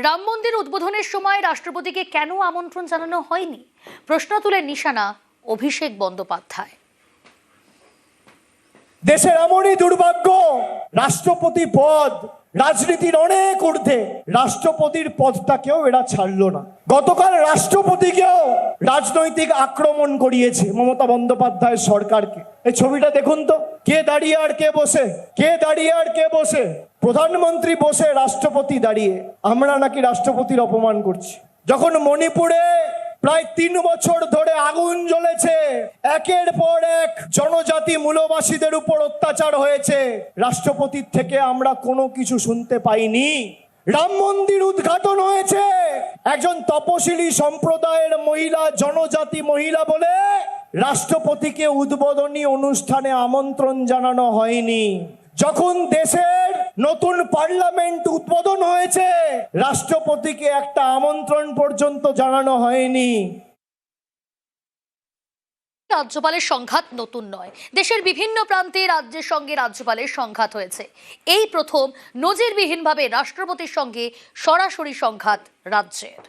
রাম মন্দির উদ্বোধনের সময় রাষ্ট্রপতিকে কেন আমন্ত্রণ জানানো হয়নি, প্রশ্ন তুলে নিশানা অভিষেক বন্দ্যোপাধ্যায়। দেশের এমনই দুর্ভাগ্য, রাষ্ট্রপতি পদ রাজনীতির অনেক ঊর্ধ্বে, রাষ্ট্রপতির পদটাকেও এরা ছাড়লো না। গতকাল রাষ্ট্রপতিকেও রাজনৈতিক আক্রমণ করিয়েছে মমতা বন্দ্যোপাধ্যায়ের সরকারকে। এই ছবিটা দেখুন তো, কে দাঁড়িয়ে আর কে বসে, কে দাঁড়িয়ে আর কে বসে। প্রধানমন্ত্রী বসে, রাষ্ট্রপতি দাঁড়িয়ে। আমরা নাকি রাষ্ট্রপতির অপমান করছি। যখন মণিপুরে প্রায় 3 বছর ধরে আগুন জ্বলেছে, একের পর এক জনজাতি মূলবাসীদের উপর অত্যাচার হয়েছে, রাষ্ট্রপতির থেকে আমরা কোনো কিছু শুনতে পাইনি। রাম মন্দির উদ্ঘাটন হয়েছে, একজন তপশিলি সম্প্রদায়ের মহিলা, জনজাতি মহিলা বলে রাষ্ট্রপতিকে উদ্বোধনী অনুষ্ঠানে আমন্ত্রণ জানানো হয়নি। যখন দেশের নতুন পার্লামেন্ট উদ্বোধন হয়েছে, রাষ্ট্রপতিকে একটা আমন্ত্রণ পর্যন্ত জানানো হয়নি। রাজ্যপালের সংঘাত নতুন নয়, দেশের বিভিন্ন প্রান্তে রাজ্যের সঙ্গে রাজ্যপালের সংঘাত হয়েছে। এই প্রথম নজিরবিহীনভাবে রাষ্ট্রপতির সঙ্গে সরাসরি সংঘাত রাজ্যের।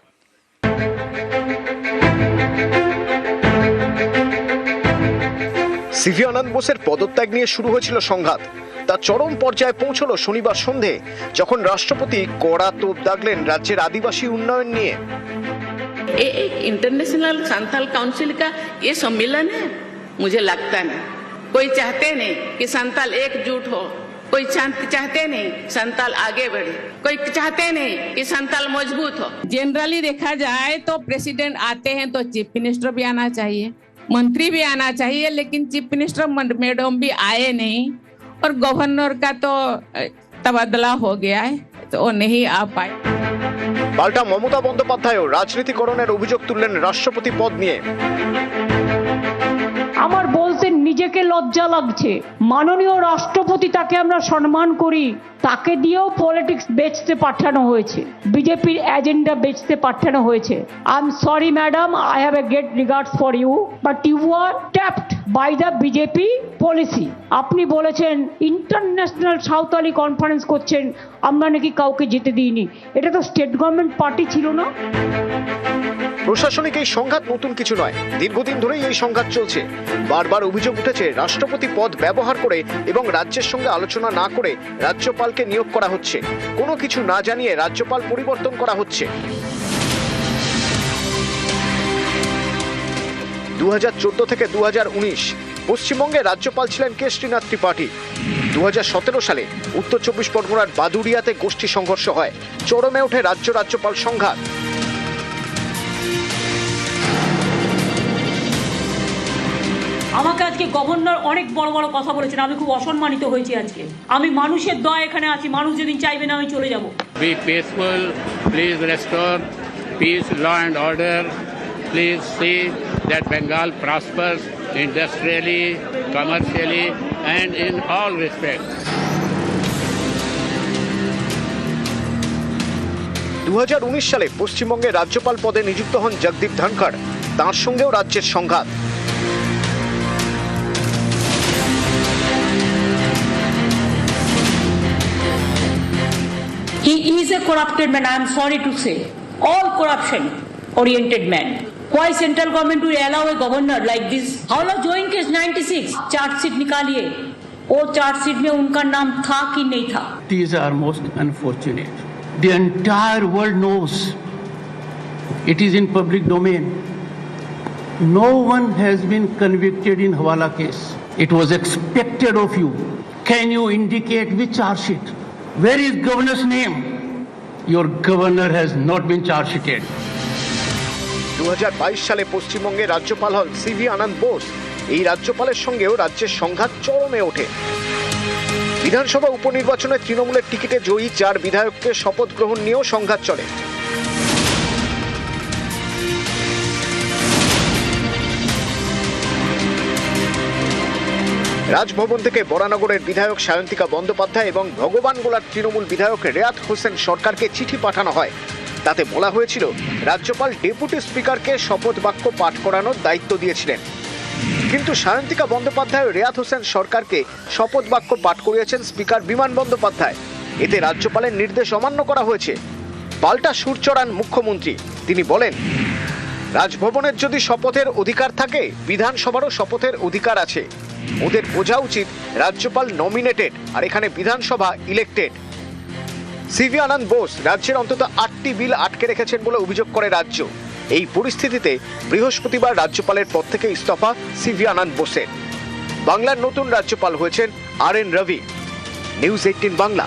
সিভি আনন্দ বোসের পদত্যাগ নিয়ে শুরু হয়েছিল সংঘাত। তা চরম পর্যায়ে পৌঁছলো শনিবার সন্ধে, যখন রাষ্ট্রপতি কড়া তোপ দাগলেন রাজ্যের আদিবাসী উন্নয়ন নিয়ে। एक इंटरनेशनल संथाल काउंसिल का ये सम्मेलन है, मुझे लगता नहीं। कोई चाहते नहीं कि संथाल एकजुट हो, कोई चाहते नहीं संथाल आगे बढ़े, कोई चाहते नहीं कि संथाल मजबूत हो। जनरली देखा जाए तो प्रेसिडेंट आते हैं तो चीफ मिनिस्टर भी आना चाहिए, मंत्री भी आना चाहिए, लेकिन चीफ मिनिस्टर मैडम भी आए नहीं, और गवर्नर का तो तबादला हो गया है तो वो नहीं आ पाए। পাল্টা মমতা বন্দ্যোপাধ্যায়ও রাজনীতিকরণের অভিযোগ তুললেন রাষ্ট্রপতি পদ নিয়ে। আমার বলতে নিজেকে লজ্জা লাগছে। মাননীয় রাষ্ট্রপতি, তাকে আমরা সম্মান করি, তাকে দিয়েও পলিটিক্স বেচতে পাঠানো হয়েছে, বিজেপির এজেন্ডা বেচতে পাঠানো হয়েছে। I am sorry madam, I have a great regards for you, but you are tapped by the BJP policy. আপনি বলেছেন ইন্টারন্যাশনাল সাঁওতালি কনফারেন্স করছেন, আমরা নাকি কাউকে যেতে দিইনি। এটা তো স্টেট গভর্নমেন্ট পার্টি ছিল না। প্রশাসনিক এই সংঘাত নতুন কিছু নয়, দীর্ঘদিন ধরেই এই সংঘাত চলছে। বারবার অভিযোগ উঠেছে রাষ্ট্রপতি পদ ব্যবহার করে এবং রাজ্যের সঙ্গে আলোচনা না করে রাজ্যপালকে নিয়োগ করা হচ্ছে, কোনো কিছু না জানিয়ে রাজ্যপাল পরিবর্তন করা হচ্ছে। 2014 থেকে 2019 পশ্চিমবঙ্গে রাজ্যপাল ছিলেন কে শ্রীনাথ ত্রিপাঠী। 2017 সালে উত্তর 24 পরগনার বাদুড়িয়াতে গোষ্ঠী সংঘর্ষ হয়, চরমে ওঠে রাজ্যপাল সংঘাত। আমাকে আজকে গভর্নর অনেক বড় বড় কথা বলেছেন, আমি খুব অসম্মানিত হয়েছি আজকে। আমি মানুষের দয়া এখানে আছি, মানুষ যেদিন চাইবে না আমি চলে যাব। Be peaceful, please restore peace, law and order. Please see that Bengal prospers industrially, commercially and in all respects. 2019 সালে পশ্চিমবঙ্গে রাজ্যপাল পদে নিযুক্ত হন জগদীপ ধনখড়, তাঁর সঙ্গেও রাজ্যের সংঘাত। He is a corrupted man, I am sorry to say. All corruption oriented man. Why central government will allow a governor like this? Haula join case 96 chargesheet निकालिए, और चार्जशीट में उनका नाम था कि नहीं था? These are most unfortunate. The entire world knows. It is in public domain. No one has been convicted in Hawala case. It was expected of you. Can you indicate which charge sheet? Where is governor's name? Your governor has not been charge sheeted. 2022 সালে পশ্চিমবঙ্গে রাজ্যপাল হন CV আনন্দ বোস। এই রাজ্যপালের সঙ্গেও রাজ্যের সংঘাত চরমে ওঠে। বিধানসভা উপনির্বাচনে তৃণমূলের টিকিটে জয়ী 4 বিধায়ককে শপথ গ্রহণ নিয়েও সংঘাত চলে। রাজভবন থেকে বরানগরের বিধায়ক সায়ন্তিকা বন্দ্যোপাধ্যায় এবং ভগবানগোলার তৃণমূল বিধায়ক রেয়াত হোসেন সরকারকে চিঠি পাঠানো হয়। তাতে বলা হয়েছিল রাজ্যপাল ডেপুটি স্পিকারকে শপথ বাক্য পাঠ করানোর দায়িত্ব দিয়েছিলেন, কিন্তু সায়ন্তিকা বন্দ্যোপাধ্যায় ও রেয়াত হোসেন সরকারকে শপথ বাক্য পাঠ করিয়েছেন স্পিকার বিমান বন্দ্যোপাধ্যায়। এতে রাজ্যপালের নির্দেশ অমান্য করা হয়েছে। পাল্টা সুর চড়ান মুখ্যমন্ত্রী। তিনি বলেন, রাজভবনের যদি শপথের অধিকার থাকে, বিধানসভারও শপথের অধিকার আছে। ওদের বোঝা উচিত রাজ্যপাল নমিনেটেড, আর এখানে বিধানসভা ইলেক্টেড। সিভি আনন্দ বোস রাজ্যের অন্তত 8টি বিল আটকে রেখেছেন বলে অভিযোগ করে রাজ্য। এই পরিস্থিতিতে বৃহস্পতিবার রাজ্যপালের পদ থেকে ইস্তফা সিভি আনন্দ বোসের। বাংলার নতুন রাজ্যপাল হয়েছেন RN রবি। নিউজ 18 বাংলা।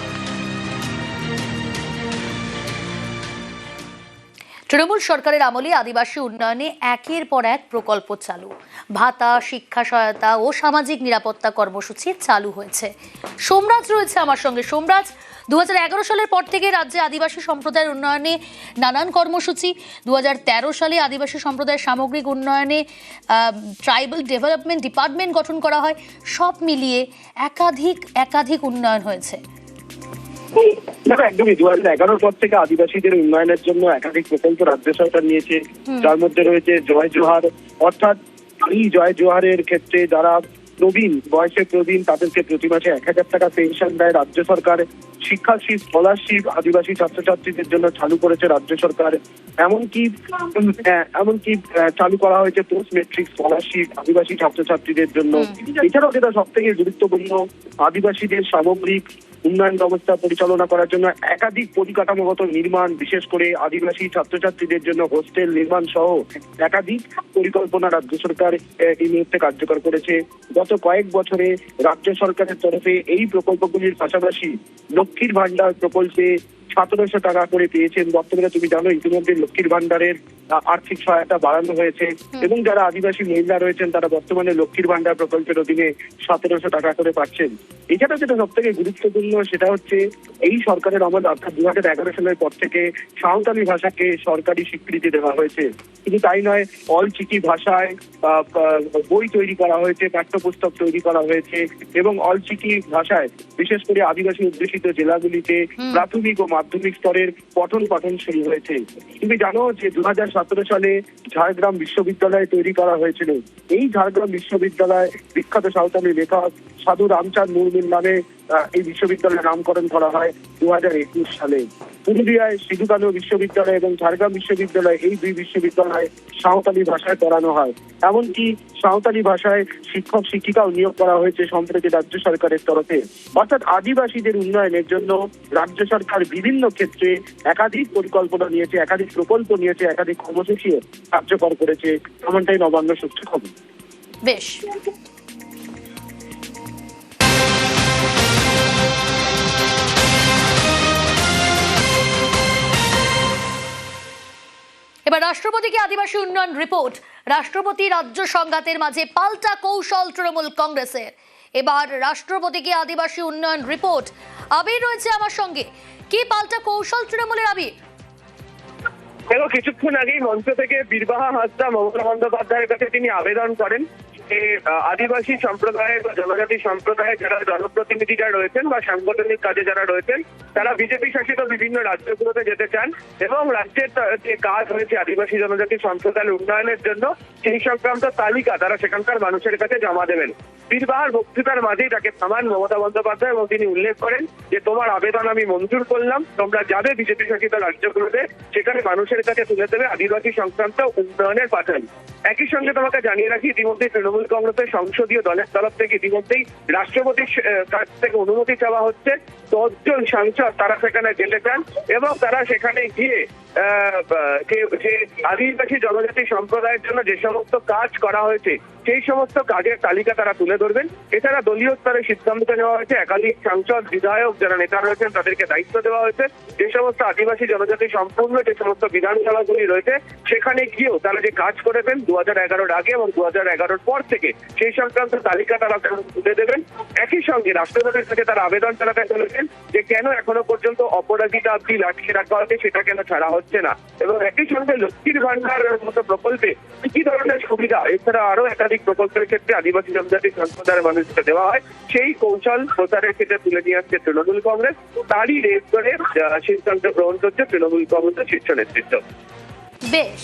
তৃণমূল সরকারের আমলে আদিবাসী উন্নয়নে একের পর এক প্রকল্প চালু, ভাতা, শিক্ষা সহায়তা ও সামাজিক নিরাপত্তা কর্মসূচি চালু হয়েছে। সোমরাজ রয়েছে আমার সঙ্গে। সোমরাজ, 2011 সালের পর থেকে রাজ্যে আদিবাসী সম্প্রদায়ের উন্নয়নে নানান কর্মসূচি, 2013 সালে আদিবাসী সম্প্রদায়ের সামগ্রিক উন্নয়নে ট্রাইবাল ডেভেলপমেন্ট ডিপার্টমেন্ট গঠন করা হয়। সব মিলিয়ে একাধিক উন্নয়ন হয়েছে। দেখো, একদমই 2011 পর থেকে আদিবাসীদের উন্নয়নের জন্য একাধিক প্রকল্প রাজ্য সরকার নিয়েছে, যার মধ্যে রয়েছে জয় জোহার। অর্থাৎ এই জয় জোহারের ক্ষেত্রে যারা বয়সে প্রবীণ তাদেরকে প্রতি মাসে 1000 টাকা পেনশন দেয় রাজ্য সরকার। শিক্ষাশ্রী স্কলারশিপ আদিবাসী ছাত্রছাত্রীদের জন্য চালু করেছে রাজ্য সরকার। এমনকি চালু করা হয়েছে পোস্ট মেট্রিক স্কলারশিপ আদিবাসী ছাত্রছাত্রীদের জন্য। এছাড়াও যেটা সব থেকে গুরুত্বপূর্ণ, আদিবাসীদের সামগ্রিক উন্নয়ন ব্যবস্থা পরিচালনা করার জন্য একাধিক পরিকাঠামোগত নির্মাণ, বিশেষ করে আদিবাসী ছাত্রছাত্রীদের জন্য হোস্টেল নির্মাণ সহ একাধিক পরিকল্পনা রাজ্য সরকার এই মুহূর্তে কার্যকর করেছে। গত কয়েক বছরে রাজ্য সরকারের তরফে এই প্রকল্পগুলির পাশাপাশি লক্ষ্মীর ভান্ডার প্রকল্পে 1700 টাকা করে পেয়েছেন। বর্তমানে তুমি জানো ইতিমধ্যে লক্ষ্মীর ভান্ডারের আর্থিক সহায়তা বাড়ানো হয়েছে এবং যারা আদিবাসী মহিলা রয়েছেন তারা বর্তমানে লক্ষ্মীর ভান্ডার প্রকল্পের অধীনে 1700 টাকা করে পাচ্ছেন। এছাড়া যেটা সব থেকে গুরুত্বপূর্ণ সেটা হচ্ছে এই সরকারের আমল, অর্থাৎ 2011 সালের পর থেকে সাঁওতালি ভাষাকে সরকারি স্বীকৃতি দেওয়া হয়েছে। কিন্তু তাই নয়, অলচিকি ভাষায় বই তৈরি করা হয়েছে, পাঠ্যপুস্তক তৈরি করা হয়েছে এবং অলচিকি ভাষায় বিশেষ করে আদিবাসী অধ্যুষিত জেলাগুলিতে প্রাথমিক ও মাধ্যমিক স্তরের পঠন পাঠন শুরু হয়েছে। তুমি জানো যে 2017 সালে ঝাড়গ্রাম বিশ্ববিদ্যালয় তৈরি করা হয়েছিল। এই ঝাড়গ্রাম বিশ্ববিদ্যালয় বিখ্যাত সাঁওতালি লেখক সাধু রামচাঁদ মুর্মুর নামে এই বিশ্ববিদ্যালয়ের নামকরণ করা হয় 2021 সালে। পুরুলিয়ায় সিধু কানু বিশ্ববিদ্যালয় এবং ঝাড়গ্রাম বিশ্ববিদ্যালয়, এই দুই বিশ্ববিদ্যালয়ে সাঁওতালি ভাষায় পড়ানো হয়। এমনকি সাঁওতালি ভাষায় শিক্ষক শিক্ষিকাও নিয়োগ করা হয়েছে সম্প্রতি রাজ্য সরকারের তরফে। অর্থাৎ আদিবাসীদের উন্নয়নের জন্য রাজ্য সরকার বিভিন্ন ক্ষেত্রে একাধিক পরিকল্পনা নিয়েছে, একাধিক প্রকল্প নিয়েছে, একাধিক কর্মসূচিও কার্যকর করেছে। এমনটাই নবান্ন সূত্র খবর। বেশ, এবার রাষ্ট্রপতিকে আদিবাসী উন্নয়ন রিপোর্ট। রাষ্ট্রপতি রাজ্য সংঘাতের মাঝে পাল্টা কৌশল তৃণমূল কংগ্রেসের। এবার রাষ্ট্রপতিকে আদিবাসী উন্নয়ন রিপোর্ট। আবির রয়েছে আমার সঙ্গে। কি পাল্টা কৌশল তৃণমূলের, আবির? দেখো, কিছুক্ষণ আগেই মঞ্চ থেকে বীরবাহা হাসদা মমতা বন্দ্যোপাধ্যায়ের কাছে তিনি আবেদন করেন যে আদিবাসী সম্প্রদায়ের বা জনজাতি সম্প্রদায়ের যারা জনপ্রতিনিধিরা রয়েছেন বা সাংগঠনিক কাজে যারা রয়েছেন তারা বিজেপি শাসিত বিভিন্ন রাজ্যগুলোতে যেতে চান এবং রাজ্যের যে কাজ হয়েছে আদিবাসী জনজাতি সম্প্রদায়ের উন্নয়নের জন্য সেই সংক্রান্ত তালিকা তারা সেখানকার মানুষের কাছে জমা দেবেন। বীরবাহার বক্তৃতার মাঝেই তাকে থামান মমতা বন্দ্যোপাধ্যায় এবং তিনি উল্লেখ করেন যে তোমার আবেদন আমি মঞ্জুর করলাম, তোমরা যাবে বিজেপি শাসিত রাজ্যগুলোতে, সেখানে মানুষের কাছে তুলে দেবে আদিবাসী সংক্রান্ত উন্নয়নের পাঁচালী। একই সঙ্গে তোমাকে জানিয়ে রাখি, ইতিমধ্যে তৃণমূল কংগ্রেসের সংসদীয় দলের তরফ থেকে ইতিমধ্যেই রাষ্ট্রপতির কাছ থেকে অনুমতি চাওয়া হচ্ছে। 10 জন সাংসদ তারা সেখানে যেতে চান এবং তারা সেখানে গিয়ে যে আদিবাসী জনজাতি সম্প্রদায়ের জন্য যে সমস্ত কাজ করা হয়েছে সেই সমস্ত কাজের তালিকা তারা তুলে ধরবেন। এছাড়া দলীয় স্তরে সিদ্ধান্ত নেওয়া হয়েছে, একাধিক সাংসদ বিধায়ক যারা নেতা রয়েছেন তাদেরকে দায়িত্ব দেওয়া হয়েছে যে সমস্ত আদিবাসী জনজাতি সম্পূর্ণ যে সমস্ত বিধানসভাগুলি রয়েছে সেখানে গিয়েও তারা যে কাজ করেছেন 2011-র আগে এবং 2011-র পর থেকে সেই সংক্রান্ত তালিকা তারা তুলে দেবেন। একই সঙ্গে রাষ্ট্রপতির কাছে তারা আবেদন জানাতে চলেছেন যে কেন এখনো পর্যন্ত অপরাজিতা বিল আটকে রাখা হয়েছে সেটা কেন ছাড়া হচ্ছে না, এবং একই সঙ্গে লক্ষ্মীর ভান্ডারের মতো প্রকল্পে কি ধরনের সুবিধা এছাড়া আরো একাধিক প্রকল্পের ক্ষেত্রে আদিবাসী জনজাতি সম্প্রদায়ের মানুষকে দেওয়া হয় সেই কৌশল প্রচারের ক্ষেত্রে তুলে নিয়ে আসছে তৃণমূল কংগ্রেস। তারই রেস করে সিদ্ধান্ত গ্রহণ করছে তৃণমূল কংগ্রেসের শীর্ষ নেতৃত্ব। বেশ।